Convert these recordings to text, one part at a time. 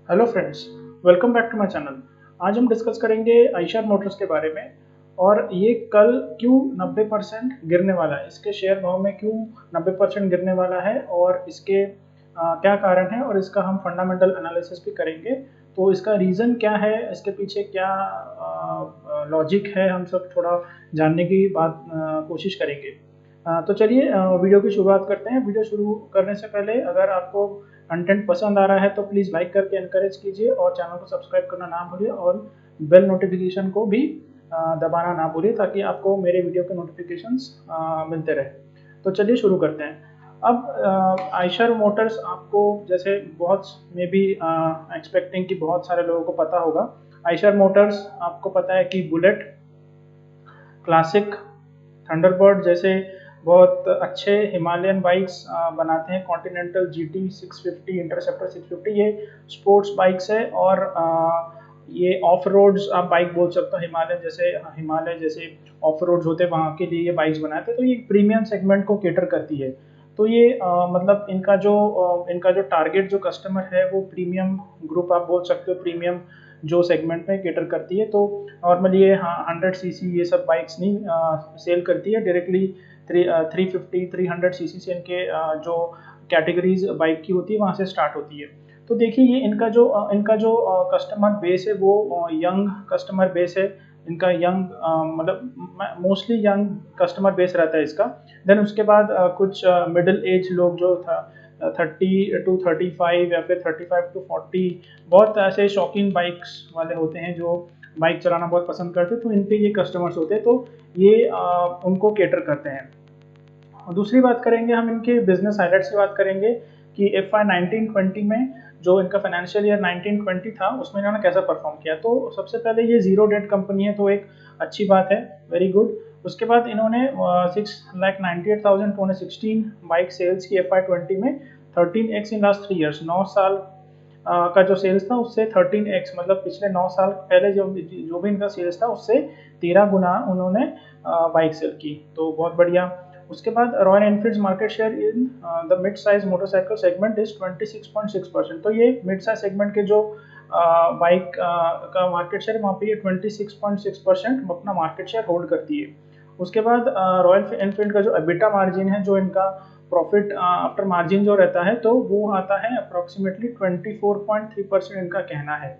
Hello friends, welcome back to my channel. आज हम discuss करेंगे आइशर मोटर्स के बारे में और ये कल क्यों 90% गिरने वाला है, इसके शेयर भाव में क्यों 90% गिरने वाला है और इसके क्या कारण है और इसका हम फंडामेंटल एनालिसिस भी करेंगे। तो इसका रीज़न क्या है, इसके पीछे क्या लॉजिक है, हम सब थोड़ा जानने की कोशिश करेंगे। तो चलिए वीडियो की शुरुआत करते हैं। वीडियो शुरू करने से पहले अगर आपको कंटेंट पसंद आ रहा है तो प्लीज़ लाइक करके एनकरेज कीजिए और चैनल को सब्सक्राइब करना ना भूलिए और बेल नोटिफिकेशन को भी दबाना ना भूलिए ताकि आपको मेरे वीडियो के नोटिफिकेशंस मिलते रहे। तो चलिए शुरू करते हैं। अब आइशर मोटर्स आपको जैसे बहुत मे बी एक्सपेक्टिंग कि बहुत सारे लोगों को पता होगा। आइशर मोटर्स आपको पता है कि बुलेट, क्लासिक, थंडरबर्ड जैसे बहुत अच्छे हिमालयन बाइक्स बनाते हैं। कॉन्टिनेंटल जीटी 650, इंटरसेप्टर 650 ये स्पोर्ट्स बाइक्स है और ये ऑफ रोड्स आप बाइक बोल सकते हो। हिमालय जैसे ऑफ रोड्स होते हैं वहाँ के लिए ये बाइक्स बनाते हैं। तो ये प्रीमियम सेगमेंट को केटर करती है। तो ये मतलब इनका जो टारगेट जो कस्टमर है वो प्रीमियम ग्रुप आप बोल सकते हो, प्रीमियम जो सेगमेंट में केटर करती है। तो नॉर्मली ये 100 सीसी ये सब बाइक्स नहीं सेल करती है, डायरेक्टली 350 300 सीसी से इनके जो कैटेगरीज बाइक की होती है वहाँ से स्टार्ट होती है। तो देखिए ये इनका जो कस्टमर बेस है वो यंग कस्टमर बेस है। इनका यंग मतलब मोस्टली यंग कस्टमर बेस रहता है इसका। देन उसके बाद कुछ मिडिल एज लोग जो था 30 to 35 या फिर 35 to 40 बहुत ऐसे शौकीन बाइक्स वाले होते हैं जो बाइक चलाना बहुत पसंद करते हैं। तो इन पे ये कस्टमर्स होते हैं, तो ये उनको केटर करते हैं। और दूसरी बात करेंगे हम इनके बिजनेस हाइलाइट्स की बात करेंगे कि FY 1920 में जो इनका फाइनेंशियल ईयर 1920 था उसमें इन्होंने कैसा परफॉर्म किया। तो सबसे पहले ये जीरो डेट कंपनी है, तो एक अच्छी बात है, वेरी गुड। उसके बाद इन्होंने 6,98,216 बाइक सेल्स की FY 20 में, 13x इन लास्ट 3 ईयर्स। 9 साल का जो सेल्स था उससे 13x मतलब पिछले 9 साल पहले जो भी इनका सेल्स था उससे 13 गुना उन्होंने बाइक सेल की। तो बहुत बढ़िया। उसके बाद royal Enfield market share in the mid size motorcycle segment is 26.6%। तो ये मिड साइज सेगमेंट के जो बाइक का मार्केट शेयर वहाँ पे ये 26.6% अपना मार्केट शेयर होल्ड करती है। उसके बाद रॉयल एनफील्ड का जो एबिटा मार्जिन है, जो इनका प्रॉफिट आफ्टर मार्जिन जो रहता है, तो वो आता है अप्रोक्सीमेटली 24.3% इनका कहना है।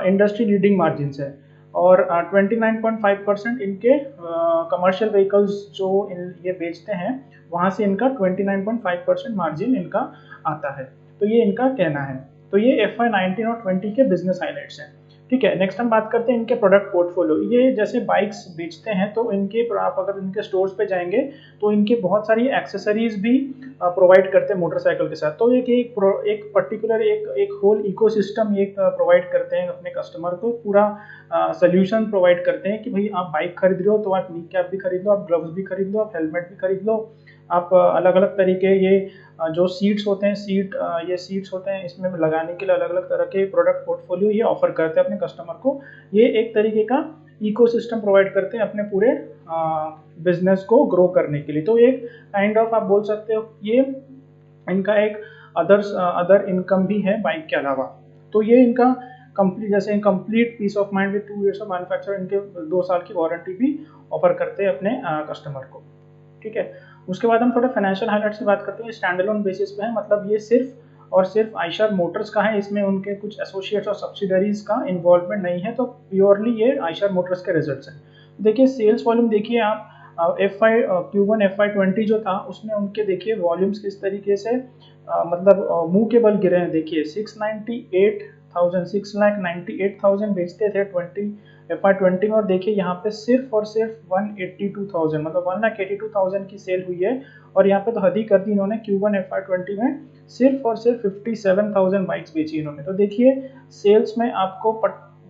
इंडस्ट्री लीडिंग मार्जिन है। और 29.5% इनके कमर्शियल व्हीकल्स जो ये बेचते हैं वहाँ से इनका 29.5% मार्जिन इनका आता है। तो ये इनका कहना है। तो ये FY 19 और 20 के बिजनेस हाइलाइट्स हैं। ठीक है, नेक्स्ट हम बात करते हैं इनके प्रोडक्ट पोर्टफोलियो। ये जैसे बाइक्स बेचते हैं तो आप अगर इनके स्टोर्स पे जाएंगे तो इनके बहुत सारी एक्सेसरीज भी प्रोवाइड करते हैं मोटरसाइकिल के साथ। तो एक पर्टिकुलर एक होल इकोसिस्टम ये प्रोवाइड करते हैं अपने कस्टमर को, पूरा सोल्यूशन प्रोवाइड करते हैं कि भाई आप बाइक खरीद रहे हो तो आप नी कैप भी खरीद लो, आप ग्लव्स भी खरीद लो, आप हेलमेट भी खरीद लो, आप अलग अलग तरीके ये जो सीट्स होते हैं ये सीट्स होते हैं इसमें लगाने के लिए अलग अलग तरह के प्रोडक्ट पोर्टफोलियो ये ऑफर करते हैं अपने कस्टमर को। ये एक तरीके का इकोसिस्टम प्रोवाइड करते हैं अपने पूरे बिजनेस को ग्रो करने के लिए। तो एक काइंड ऑफ आप बोल सकते हो ये इनका एक अदर इनकम भी है बाइक के अलावा। तो ये इनका complete peace of mind with 2 years of manufacture, इनके 2 साल की वारंटी भी ऑफर करते हैं अपने कस्टमर को। ठीक है, उसके बाद हम थोड़ा फाइनेंशियल हाइलाइट्स की बात करते हैं। स्टैंड अलोन बेसिस पे है, मतलब ये सिर्फ और सिर्फ आइशर मोटर्स का है, इसमें उनके कुछ एसोसिएट्स और सब्सिडरीज का इन्वॉल्वमेंट नहीं है। तो प्योरली ये आइशर मोटर्स के रिजल्ट्स हैं। देखिए सेल्स वॉल्यूम देखिए आप, Q1 FY 20 जो था उसमें उनके देखिए वॉल्यूम्स किस तरीके से मतलब मुंह के बल गिरे हैं। देखिए 698,000 बेचते थे FY 20 में, और देखिए यहाँ पे सिर्फ और सिर्फ 182,000 मतलब 1,82,000 की सेल हुई है। और यहाँ पे तो हद ही कर दी इन्होंने, Q1 FY 20 में सिर्फ और सिर्फ 57,000 बाइक्स बेची इन्होंने। तो देखिए सेल्स में आपको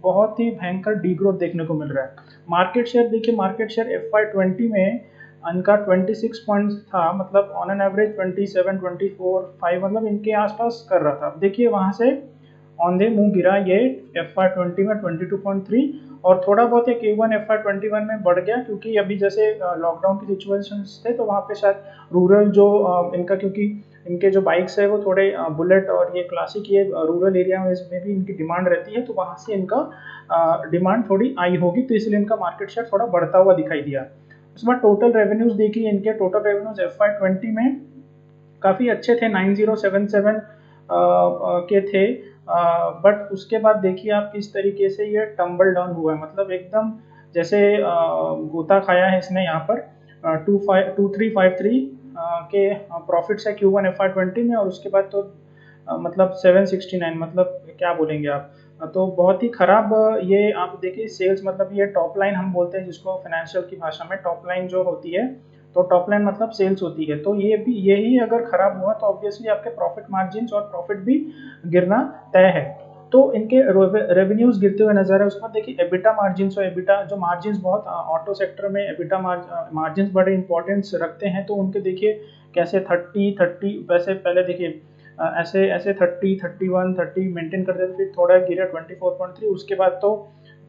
बहुत ही भयंकर डीग्रोथ देखने को मिल रहा है। मार्केट शेयर देखिए, मार्केट शेयर FY 20 में इनका 26 पॉइंट था, मतलब ऑन एन एवरेज 27 24 5 मतलब इनके आसपास कर रहा था। देखिए वहाँ से ऑन द मुंह गिरा ये FY20 में 22.3, और थोड़ा बहुत ये Q1 FY21 में बढ़ गया, क्योंकि अभी जैसे लॉकडाउन की सिचुएशंस थे तो वहाँ पे शायद रूरल जो इनका, क्योंकि इनके जो बाइक्स है वो थोड़े बुलेट और ये क्लासिक, ये रूरल एरिया में भी इनकी डिमांड रहती है, तो वहाँ से इनका डिमांड थोड़ी आई होगी, तो इसलिए इनका मार्केट शेयर थोड़ा बढ़ता हुआ दिखाई दिया। उसके बाद टोटल रेवेन्यूज देखिए, इनके टोटल रेवेन्यूज FY20 में काफ़ी अच्छे थे, 9077 के थे, बट उसके बाद देखिए आप किस तरीके से ये टम्बल डाउन हुआ है, मतलब एकदम जैसे गोता खाया है इसने यहाँ पर। 2353 के प्रॉफिट्स है Q1 FY20 में, और उसके बाद तो मतलब 769, मतलब क्या बोलेंगे आप, तो बहुत ही खराब ये आप देखिए सेल्स, मतलब ये टॉप लाइन हम बोलते हैं जिसको फाइनेंशियल की भाषा में, टॉप लाइन जो होती है, तो टॉप लाइन मतलब सेल्स होती है, तो ये भी यही अगर खराब हुआ तो ऑब्वियसली आपके प्रॉफिट मार्जिन और प्रॉफिट भी गिरना तय है। तो इनके रेवेन्यूज गिरते हुए नजर है। उसके बाद देखिए एबिटा मार्जिन, और एबिटा जो मार्जिन बहुत ऑटो सेक्टर में एबिटा मार्जिन बड़े इंपॉर्टेंस रखते हैं, तो उनके देखिए कैसे 30 वैसे पहले देखिए ऐसे ऐसे 30 31 30 मेंटेन करते थे, फिर थोड़ा गिरा 24.3, उसके बाद तो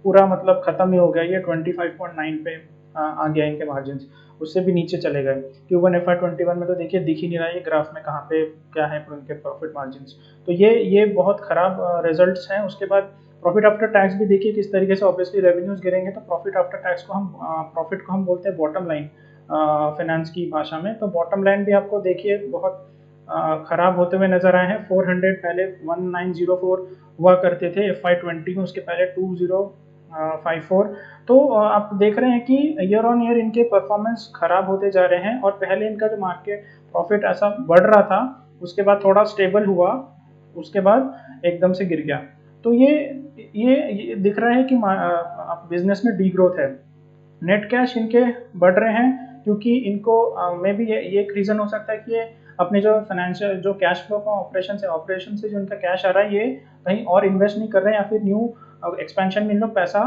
पूरा मतलब खत्म ही हो गया, ये 25.9 पे आ गया इनके मार्जिन, उससे भी नीचे चले गए। Q1 FY21 में तो देखिए दिख ही नहीं रहा है ग्राफ में कहाँ पे क्या है उनके प्रॉफिट मार्जिन, तो ये बहुत खराब रिजल्ट्स हैं। उसके बाद प्रॉफिट आफ्टर टैक्स भी देखिए किस तरीके से, ऑब्वियसली रेवेन्यूज गिरेंगे तो प्रॉफिट आफ्टर टैक्स को हम प्रॉफिट को हम बोलते हैं बॉटम लाइन फाइनेंस की भाषा में, तो बॉटम लाइन भी आपको देखिए बहुत खराब होते हुए नजर आए हैं। 400 पहले 1904 हुआ करते थे FY20 में, उसके पहले 2054, तो आप देख रहे हैं कि ईयर ऑन ईयर इनके परफॉर्मेंस खराब होते जा रहे हैं, और पहले इनका जो मार्केट प्रॉफिट ऐसा बढ़ रहा था, उसके बाद थोड़ा स्टेबल हुआ, उसके बाद एकदम से गिर गया, तो ये दिख रहा है कि बिजनेस में डी ग्रोथ है। नेट कैश इनके बढ़ रहे हैं, क्योंकि इनको मे भी ये एक रीज़न हो सकता है कि ये अपने जो फाइनेंशियल जो कैश फ्लो का ऑपरेशन से जो इनका कैश आ रहा है, ये कहीं और इन्वेस्ट नहीं कर रहे हैं, या फिर न्यू एक्सपेंशन में इन लोग पैसा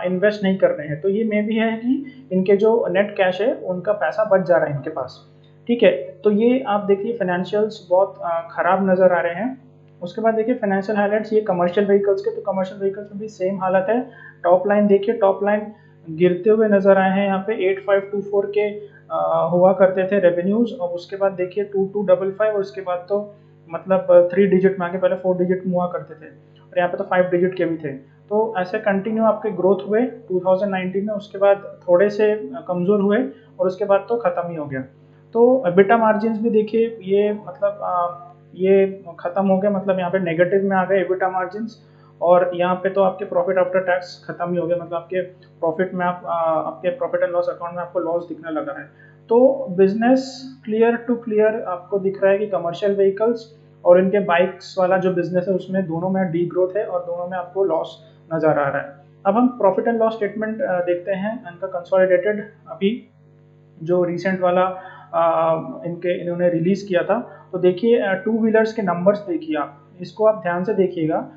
इन्वेस्ट नहीं कर रहे हैं, तो ये मे भी है कि इनके जो नेट कैश है उनका पैसा बच जा रहा है इनके पास। ठीक है, तो ये आप देखिए फाइनेंशियल्स बहुत खराब नज़र आ रहे हैं। उसके बाद देखिए फाइनेंशियल हाइलाइट्स, ये कमर्शियल व्हीकल्स के, तो कमर्शियल व्हीकल्स में भी सेम हालत है। टॉप लाइन देखिए, टॉप लाइन गिरते हुए नजर आए हैं, यहाँ पे 8524 के हुआ करते थे रेवेन्यूज, और उसके बाद देखिए 2255, और उसके बाद तो मतलब 3 डिजिट में आगे, पहले 4 डिजिट में हुआ करते थे, और यहाँ पे तो 5 डिजिट के भी थे, तो ऐसे कंटिन्यू आपके ग्रोथ हुए 2019 में, उसके बाद थोड़े से कमजोर हुए, और उसके बाद तो खत्म ही हो गया। तो एबिटा मार्जिन भी देखिए ये मतलब ये खत्म हो गया, मतलब यहाँ पे नेगेटिव में आ गए एबिटा मार्जिन, और यहाँ पे तो आपके प्रॉफिट आफ्टर टैक्स खत्म ही हो गया, मतलब आपके प्रॉफिट में आपके प्रॉफिट एंड लॉस अकाउंट में आपको लॉस दिखने लगा है। तो बिजनेस क्लियर टू क्लियर आपको दिख रहा है कि कमर्शियल व्हीकल्स और इनके बाइक्स वाला जो बिजनेस है उसमें दोनों में डी ग्रोथ है, और दोनों में आपको लॉस नजर आ रहा है। अब हम प्रॉफिट एंड लॉस स्टेटमेंट देखते हैं इनका कंसोलिडेटेड, अभी जो रिसेंट वाला इन्होंने रिलीज किया था, तो देखिए टू व्हीलर्स के नंबर्स देखिए, आप इसको आप ध्यान से देखिएगा।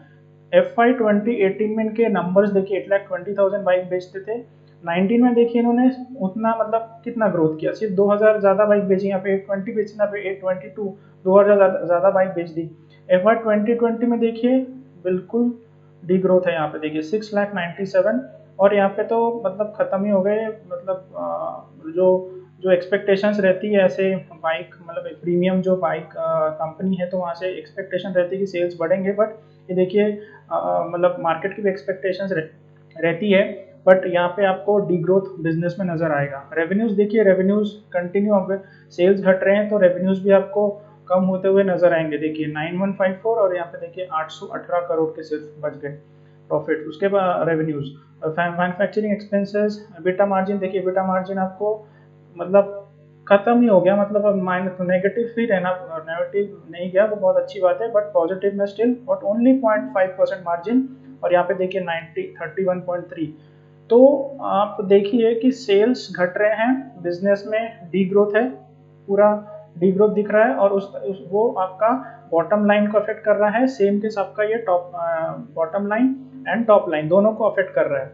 FY2018 में इनके नंबर्स देखिए, 8,20,000 बाइक बेचते थे। 19 में देखिए इन्होंने उतना मतलब कितना ग्रोथ किया, सिर्फ 2000 ज्यादा बाइक बेची, यहाँ पे 820 बेची, यहाँ पे 822, 2000 ज्यादा बाइक बेच दी। FY2020 में देखिए बिल्कुल डी ग्रोथ है, यहाँ पे देखिए 6,97,000, और यहाँ पे तो मतलब खत्म ही हो गए, मतलब जो जो एक्सपेक्टेशंस रहती है ऐसे बाइक, मतलब प्रीमियम जो बाइक कंपनी है, तो वहाँ से एक्सपेक्टेशन रहती है कि सेल्स बढ़ेंगे, बट ये देखिए मतलब मार्केट की भी एक्सपेक्टेशंस रहती है, बट यहाँ पे आपको डी ग्रोथ बिजनेस में नजर आएगा। रेवेन्यूज देखिए, रेवेन्यूज कंटिन्यू, अब सेल्स घट रहे हैं तो रेवेन्यूज भी आपको कम होते हुए नजर आएंगे। देखिए 9154, और यहाँ पे देखिए 818 करोड़ के सिर्फ बच गए प्रॉफिट। उसके बाद revenues, manufacturing expenses, EBITDA margin देखिए, एबिटा मार्जिन आपको मतलब खत्म ही हो गया, मतलब अब माइनस नेगेटिव ही रहना, नेगेटिव नहीं गया वो बहुत अच्छी बात है, बट पॉजिटिव में स्टिल, बट ओनली 0.5% मार्जिन, और यहाँ पे देखिए 31.3। तो आप देखिए कि सेल्स घट रहे हैं, बिजनेस में डी ग्रोथ है, पूरा डी ग्रोथ दिख रहा है, और वो आपका बॉटम लाइन को अफेक्ट कर रहा है, सेम केस आपका ये top bottom line and top line दोनों को अफेक्ट कर रहा है।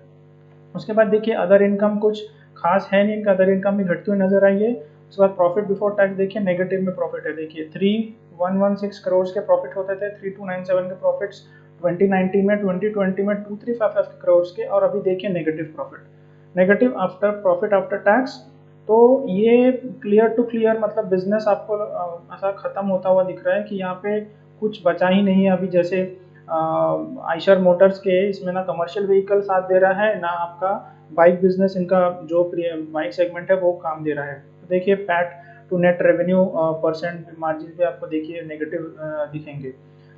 उसके बाद देखिए अदर इनकम कुछ खास है नहीं, इनका अदर इनकम भी घटती हुई नजर आई है। उसके बाद प्रॉफिट बिफोर टैक्स देखिए नेगेटिव में प्रॉफिट है, देखिए 3116 करोड़ के प्रॉफिट होते थे, 3297 के प्रॉफिट्स 2019 में 2020 में 2355 करोड़ के, और अभी देखिए negative profit, negative after profit after tax. तो ये क्लियर टू क्लियर मतलब बिजनेस आपको ऐसा खत्म होता हुआ दिख रहा है कि यहाँ पे कुछ बचा ही नहीं है अभी। जैसे आइशर मोटर्स के इसमें ना कमर्शियल व्हीकल साथ दे रहा है, ना आपका बाइक बिजनेस, इनका जो बाइक सेगमेंट है वो काम दे रहा है। तो देखिए PAT two net revenue percent margin पे आपको देखिए नेगेटिव दिखेंगे।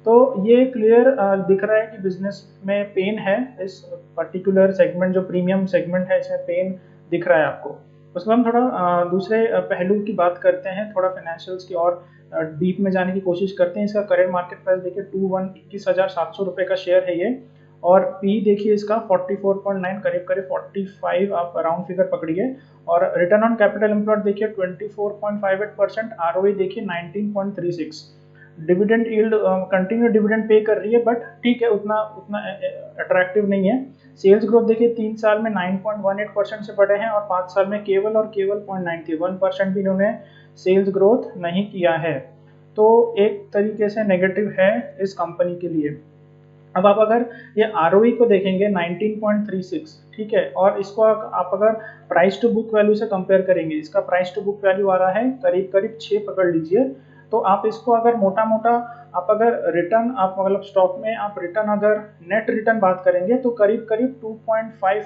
तो ये क्लियर दिख रहा है कि बिजनेस में पेन है, इस पर्टिकुलर सेगमेंट जो प्रीमियम सेगमेंट है इसमें पेन दिख रहा है आपको। उसके बाद हम थोड़ा दूसरे पहलू की बात करते हैं, थोड़ा फाइनेंशियल्स की और डीप में जाने की कोशिश करते हैं। इसका करेंट मार्केट प्राइस देखिए 21,700 रुपये का शेयर है ये, और पी देखिए इसका 44.9, करीब करीब 45 आप राउंड फिगर पकड़िए। और रिटर्न ऑन कैपिटल एम्प्लॉयड देखिए 24.58%, आरओई देखिए 19.36। Dividend yield continue dividend pay कर रही है, बट ठीक है उतना उतना अट्रैक्टिव नहीं है। सेल्स ग्रोथ देखिए 3 साल में 9.18% से बढ़े हैं, और 5 साल में केवल और केवल 0.91% भी इन्होंने सेल्स ग्रोथ नहीं किया है। तो एक तरीके से नेगेटिव है इस कंपनी के लिए। अब आप अगर ये आरओई को देखेंगे 19.36, ठीक है, और इसको आप अगर प्राइस टू बुक वैल्यू से कंपेयर करेंगे, इसका प्राइस टू बुक वैल्यू आ रहा है करीब करीब 6 पकड़ लीजिए। तो आप इसको अगर मोटा मोटा आप अगर रिटर्न आप मतलब स्टॉक में आप रिटर्न अगर नेट रिटर्न बात करेंगे तो करीब करीब 2.5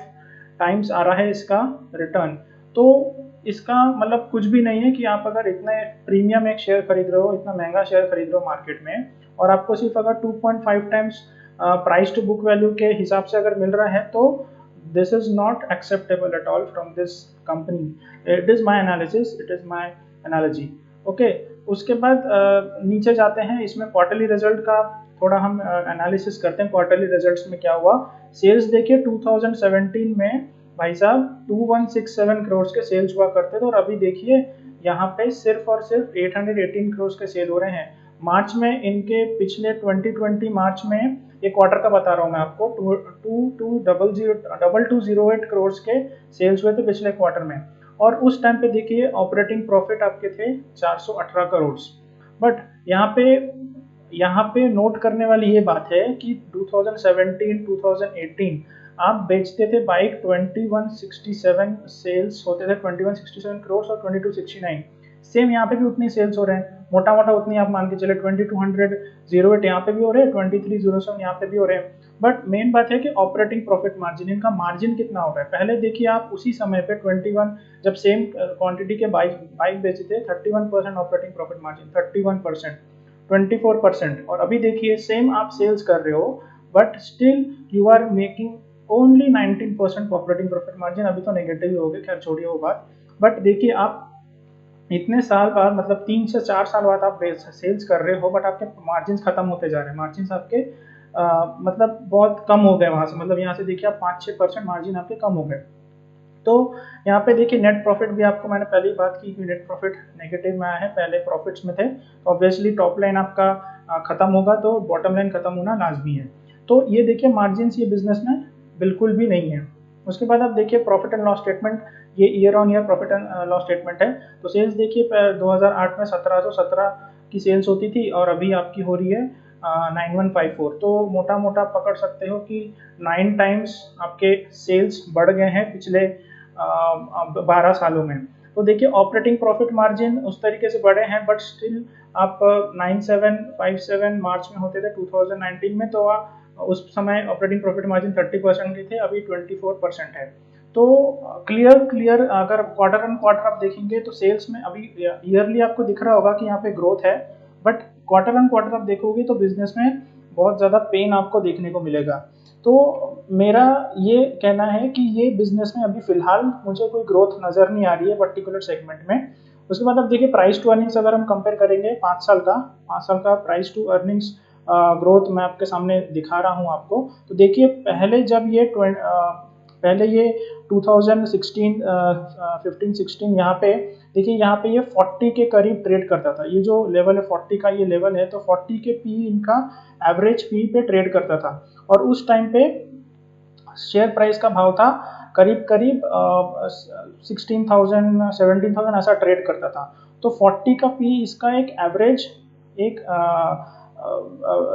टाइम्स आ रहा है इसका रिटर्न। तो इसका मतलब कुछ भी नहीं है कि आप अगर इतने प्रीमियम एक शेयर खरीद रहे हो, इतना महंगा शेयर खरीद रहे हो मार्केट में, और आपको सिर्फ अगर 2.5 times price to book value के हिसाब से अगर मिल रहा है, तो this is not acceptable at all from this company. It is my analysis, it is my analogy. Okay, उसके बाद नीचे जाते हैं, इसमें क्वार्टरली रिजल्ट का थोड़ा हम एनालिसिस करते हैं। क्वार्टरली रिजल्ट्स में क्या हुआ, सेल्स देखिए 2017 में भाई साहब 2167 करोड़ के सेल्स हुआ करते थे, और अभी देखिए यहाँ पे सिर्फ और सिर्फ 818 करोड़ के सेल हो रहे हैं। मार्च में इनके पिछले 2020 मार्च में, ये क्वार्टर का बता रहा हूँ मैं आपको, 2208 करोड़ के सेल्स हुए थे पिछले क्वार्टर में। और उस टाइम पे देखिए ऑपरेटिंग प्रॉफिट आपके थे 418 करोड़। बट यहाँ पे नोट करने वाली ये बात है कि 2017-2018 आप बेचते थे बाइक 2167, सेल्स होते थे 2167 करोड़ और 2269। सेम यहाँ पे भी उतनी सेल्स हो रहे हैं, मोटा मोटा उतनी आप मान के चले। 2208 यहाँ पे भी हो रहे हैं, 2307 यहाँ पे भी हो रहे हैं। बट मेन बात है कि ऑपरेटिंग प्रॉफिट मार्जिन, इनका मार्जिन कितना हो रहा है। पहले देखिए आप उसी समय पे 21, जब सेम क्वांटिटी के बाइक बेचे थे, 31% ऑपरेटिंग प्रॉफिट मार्जिन, 31%, 24%। और अभी देखिए सेम आप सेल्स कर रहे हो, but still you are making only 19% operating profit margin. अभी तो नेगेटिव ही हो गए, खैर छोड़िए वो बात। बट देखिए आप इतने साल बाद, मतलब 3 से 4 साल बाद आप सेल्स कर रहे हो, बट आपके मार्जिन खत्म होते जा रहे हैं। मार्जिन आपके मतलब बहुत कम हो गए वहां से, मतलब यहाँ से देखिए आप 5-6% मार्जिन आपके कम हो गए। तो यहाँ पे देखिए नेट प्रॉफिट भी आपको मैंने पहले ही बात की कि नेट प्रॉफिट नेगेटिव में आया है, पहले प्रॉफिट्स में थे। तो ऑब्वियसली टॉप लाइन आपका खत्म होगा तो बॉटम लाइन खत्म होना लाजमी है। तो ये देखिए मार्जिन ये बिजनेस में बिल्कुल भी नहीं है। उसके बाद आप देखिए प्रॉफिट एंड लॉस स्टेटमेंट, ये year on year profit and loss statement है। तो सेल्स देखिए 2008 में 1717 की सेल्स होती थी, और अभी आपकी हो रही है 9154। तो मोटा मोटा पकड़ सकते हो कि 9 टाइम्स आपके सेल्स बढ़ गए हैं पिछले 12 सालों में। तो देखिए ऑपरेटिंग प्रॉफिट मार्जिन उस तरीके से बढ़े हैं, बट स्टिल आप 9757 मार्च में होते थे 2019 में, तो उस समय ऑपरेटिंग प्रॉफिट मार्जिन 30% के थे, अभी 24% है। तो क्लियर अगर क्वार्टर ऑन क्वार्टर आप देखेंगे तो सेल्स में अभी ईयरली आपको दिख रहा होगा कि यहाँ पे ग्रोथ है, बट क्वार्टर ऑन क्वार्टर आप देखोगे तो बिजनेस में बहुत ज़्यादा पेन आपको देखने को मिलेगा। तो मेरा ये कहना है कि ये बिजनेस में अभी फिलहाल मुझे कोई ग्रोथ नज़र नहीं आ रही है पर्टिकुलर सेगमेंट में। उसके बाद अब देखिए प्राइस टू अर्निंग्स अगर हम कंपेयर करेंगे 5 साल का प्राइस टू अर्निंग्स ग्रोथ मैं आपके सामने दिखा रहा हूँ आपको। तो देखिए पहले जब ये पहले ये 2016 15-16 यहाँ पे देखिए, यहाँ पे ये 40 के करीब ट्रेड करता था। ये जो लेवल है 40 का, ये लेवल है, तो 40 के पी इनका एवरेज पी पे ट्रेड करता था। और उस टाइम पे शेयर प्राइस का भाव था करीब करीब 16,000 17,000 ऐसा ट्रेड करता था। तो 40 का पी इसका एक एवरेज एक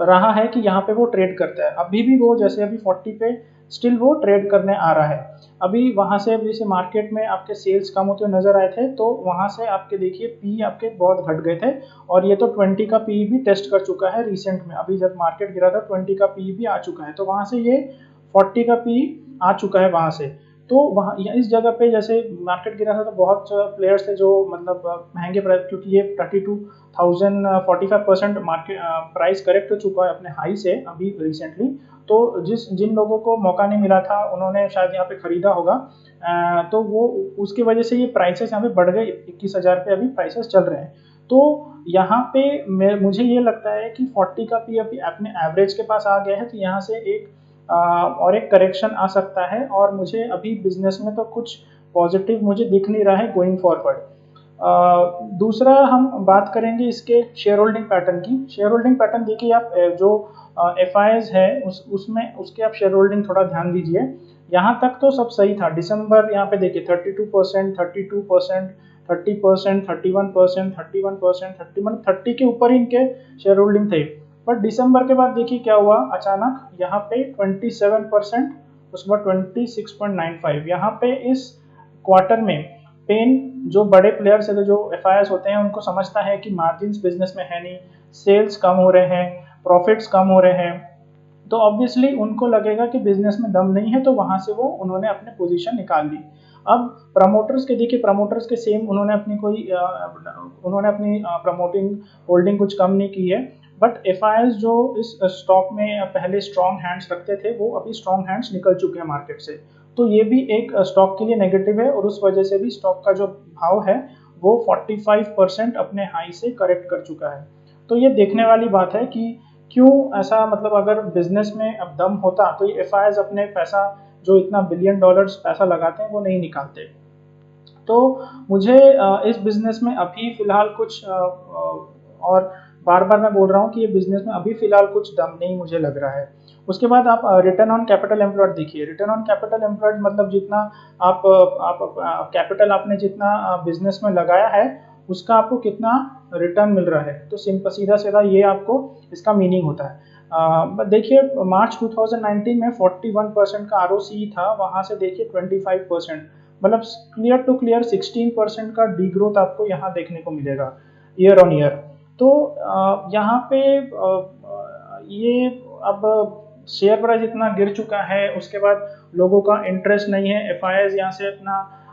रहा है कि यहाँ पे वो ट्रेड करता है। अभी भी वो जैसे अभी 40 पे स्टिल वो ट्रेड करने आ रहा है। अभी वहाँ से जैसे मार्केट में आपके सेल्स कम होते हुए नजर आए थे, तो वहाँ से आपके देखिए पी आपके बहुत घट गए थे, और ये तो 20 का पी भी टेस्ट कर चुका है रिसेंट में। अभी जब मार्केट गिरा था 20 का पी भी आ चुका है, तो वहाँ से ये 40 का पी आ चुका है वहाँ से। तो वहाँ इस जगह पे जैसे मार्केट गिरा था तो बहुत प्लेयर्स थे जो मतलब महंगे प्राइस, क्योंकि ये 32,000 45% मार्केट प्राइस करेक्ट हो चुका है अपने हाई से अभी रिसेंटली। तो जिन लोगों को मौका नहीं मिला था उन्होंने शायद यहाँ पे खरीदा होगा, तो वो उसकी वजह से ये प्राइसेस यहाँ पे बढ़ गए। 21,000 पे अभी प्राइसेस चल रहे हैं। तो यहाँ पे मुझे ये लगता है कि 40 का पी अभी अपने एवरेज के पास आ गया है, तो यहाँ से एक और एक करेक्शन आ सकता है, और मुझे अभी बिजनेस में तो कुछ पॉजिटिव मुझे दिख नहीं रहा है गोइंग फॉरवर्ड। दूसरा हम बात करेंगे इसके शेयर होल्डिंग पैटर्न की। शेयर होल्डिंग पैटर्न देखिए आप, जो एफ है उसमें उसके आप शेयर होल्डिंग थोड़ा ध्यान दीजिए। यहाँ तक तो सब सही था। दिसंबर यहाँ पे देखिए 32%, 32%, 30%, 31%, 31%, 30 के ऊपर ही इनके शेयर होल्डिंग थे। बट दिसंबर के बाद देखिए क्या हुआ, अचानक यहाँ पे 27%, उसके बाद 26.95। यहाँ पे इस क्वार्टर में पेन जो बड़े प्लेयर्स है, जो एफ होते हैं, उनको समझता है कि मार्जिन बिजनेस में है नहीं, सेल्स कम हो रहे हैं, प्रॉफिट्स कम हो रहे हैं, तो ऑब्वियसली उनको लगेगा कि बिजनेस में दम नहीं है, तो वहां से वो उन्होंने अपने पोजीशन निकाल ली। अब प्रमोटर्स के देखिए, प्रमोटर्स के सेम उन्होंने अपनी प्रमोटिंग होल्डिंग कुछ कम नहीं की है। बट एफ जो इस स्टॉक में पहले स्ट्रॉन्ग हैंड्स रखते थे, वो अभी स्ट्रॉन्ग हैंड्स निकल चुके हैं मार्केट से। तो ये भी एक स्टॉक के लिए नेगेटिव है, और उस वजह से भी स्टॉक का जो भाव है वो 45% अपने हाई से करेक्ट कर चुका है। तो ये देखने वाली बात है कि क्यों ऐसा, मतलब अगर बिजनेस में अब दम होता तो ये एफ अपने पैसा जो इतना बिलियन डॉलर्स पैसा लगाते हैं वो नहीं निकालते। तो मुझे इस बिजनेस में अभी फिलहाल कुछ और बार बार मैं बोल रहा हूँ कि ये बिजनेस में अभी फिलहाल कुछ दम नहीं मुझे लग रहा है। उसके बाद आप रिटर्न ऑन कैपिटल एम्प्लॉयड देखिए। रिटर्न ऑन कैपिटल एम्प्लॉयड मतलब जितना आप कैपिटल आपने जितना बिजनेस में लगाया है उसका आपको कितना रिटर्न मिल रहा है। तो सिंपल सीधा सीधा ये आपको इसका मीनिंग होता है। देखिए मार्च 2019 में 41% का आर था, वहां से देखिए 25%, मतलब क्लियर टू क्लियर 16% का डी ग्रोथ आपको यहाँ देखने को मिलेगा ईयर ऑन ईयर। तो यहाँ पे ये अब शेयर प्राइस इतना गिर चुका है, उसके बाद लोगों का इंटरेस्ट नहीं है, एफ यहाँ से अपना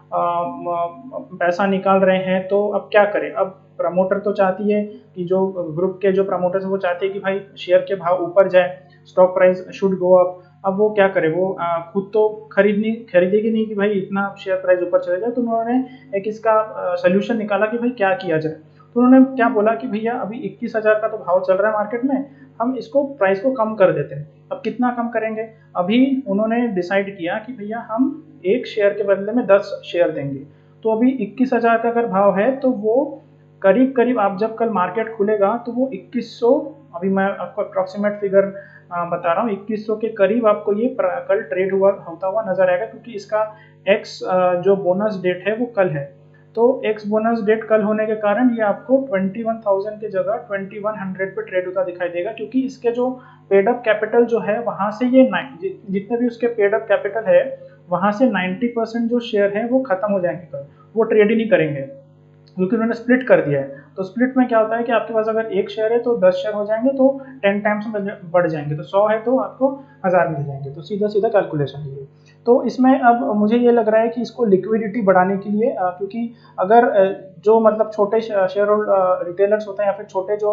पैसा निकाल रहे हैं, तो अब क्या करें। अब प्रमोटर तो चाहती है कि जो ग्रुप के जो प्रमोटर्स वो चाहते हैं कि भाई शेयर के भाव ऊपर जाए, stock price should go up. अब वो क्या करे, वो खुद तो खरीदेगी नहीं कि भाई इतना शेयर प्राइस ऊपर चले जाए। तो उन्होंने एक इसका सोल्यूशन निकाला कि भाई क्या किया जाए। तो उन्होंने क्या बोला कि भैया अभी 21,000 का तो भाव चल रहा है मार्केट में, हम इसको प्राइस को कम कर देते हैं। अब कितना कम करेंगे, अभी उन्होंने डिसाइड किया कि भैया हम एक शेयर के बदले में 10 शेयर देंगे। तो अभी 21,000 का अगर भाव है तो वो करीब करीब, आप जब कल मार्केट खुलेगा तो वो 2100, अभी मैं आपको अप्रॉक्सीमेट फिगर बता रहा हूँ, 2100 के करीब आपको ये कल ट्रेड होता हुआ नजर आएगा, क्योंकि इसका एक्स जो बोनस डेट है वो कल है। तो एक्स बोनस डेट कल होने के कारण ये आपको 21,000 की जगह 2100 पे ट्रेड होता दिखाई देगा, क्योंकि इसके जो पेड अप कैपिटल जो है वहां से ये जितने भी उसके पेड अप कैपिटल है वहां से 90% जो शेयर है वो खत्म हो जाएंगे कल, वो ट्रेड ही नहीं करेंगे, क्योंकि उन्होंने स्प्लिट कर दिया है। तो स्प्लिट में क्या होता है कि आपके पास अगर एक शेयर है तो 10 शेयर हो जाएंगे, तो 10 टाइम्स में बढ़ जाएंगे, तो 100 है तो आपको 1000 मिल जाएंगे। तो सीधा सीधा कैलकुलेशन है ये। तो इसमें अब मुझे ये लग रहा है कि इसको लिक्विडिटी बढ़ाने के लिए, क्योंकि अगर जो मतलब छोटे शेयर रिटेलर्स होते हैं या फिर छोटे जो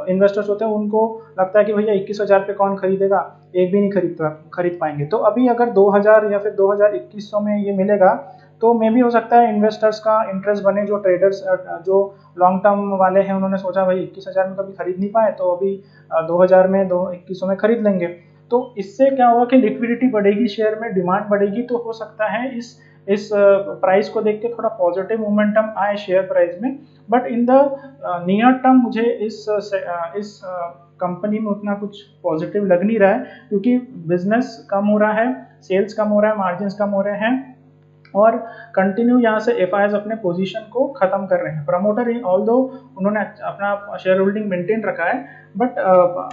इन्वेस्टर्स होते हैं उनको लगता है कि भैया 21,000 पे कौन खरीदेगा, एक भी नहीं खरीद पाएंगे। तो अभी अगर 2000 या फिर 2100 में ये मिलेगा तो मे भी हो सकता है इन्वेस्टर्स का इंटरेस्ट बने, जो ट्रेडर्स जो लॉन्ग टर्म वाले हैं उन्होंने सोचा भाई 21,000 में कभी खरीद नहीं पाए तो अभी 2000 में 2100 में खरीद लेंगे। तो इससे क्या होगा कि लिक्विडिटी बढ़ेगी, शेयर में डिमांड बढ़ेगी, तो हो सकता है इस प्राइस को देख के थोड़ा पॉजिटिव मोमेंटम आए शेयर प्राइस में। But in the near term मुझे इस कंपनी में उतना कुछ पॉजिटिव लग नहीं रहा है, क्योंकि बिजनेस कम हो रहा है, सेल्स कम हो रहा है, मार्जिन कम हो रहे हैं, और कंटिन्यू यहाँ से एफआईआईज अपने पोजीशन को ख़त्म कर रहे हैं। प्रमोटर ऑल्दो उन्होंने अपना शेयर होल्डिंग मेंटेन रखा है, बट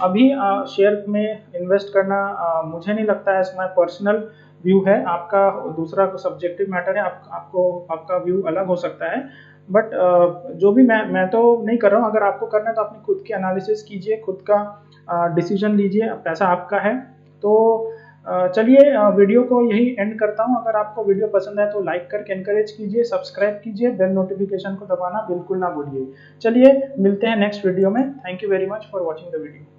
अभी शेयर में इन्वेस्ट करना मुझे नहीं लगता है, इसमें पर्सनल व्यू है, आपका दूसरा सब्जेक्टिव मैटर है, आपको आपका व्यू अलग हो सकता है। बट जो भी मैं तो नहीं कर रहा हूँ। अगर आपको करना है तो अपनी खुद की एनालिसिस कीजिए, खुद का डिसीजन लीजिए, पैसा आपका है। तो चलिए वीडियो को यही एंड करता हूँ। अगर आपको वीडियो पसंद है तो लाइक करके एनकरेज कीजिए, सब्सक्राइब कीजिए, बेल नोटिफिकेशन को दबाना बिल्कुल ना भूलिए। चलिए मिलते हैं नेक्स्ट वीडियो में। Thank you very much for watching the video.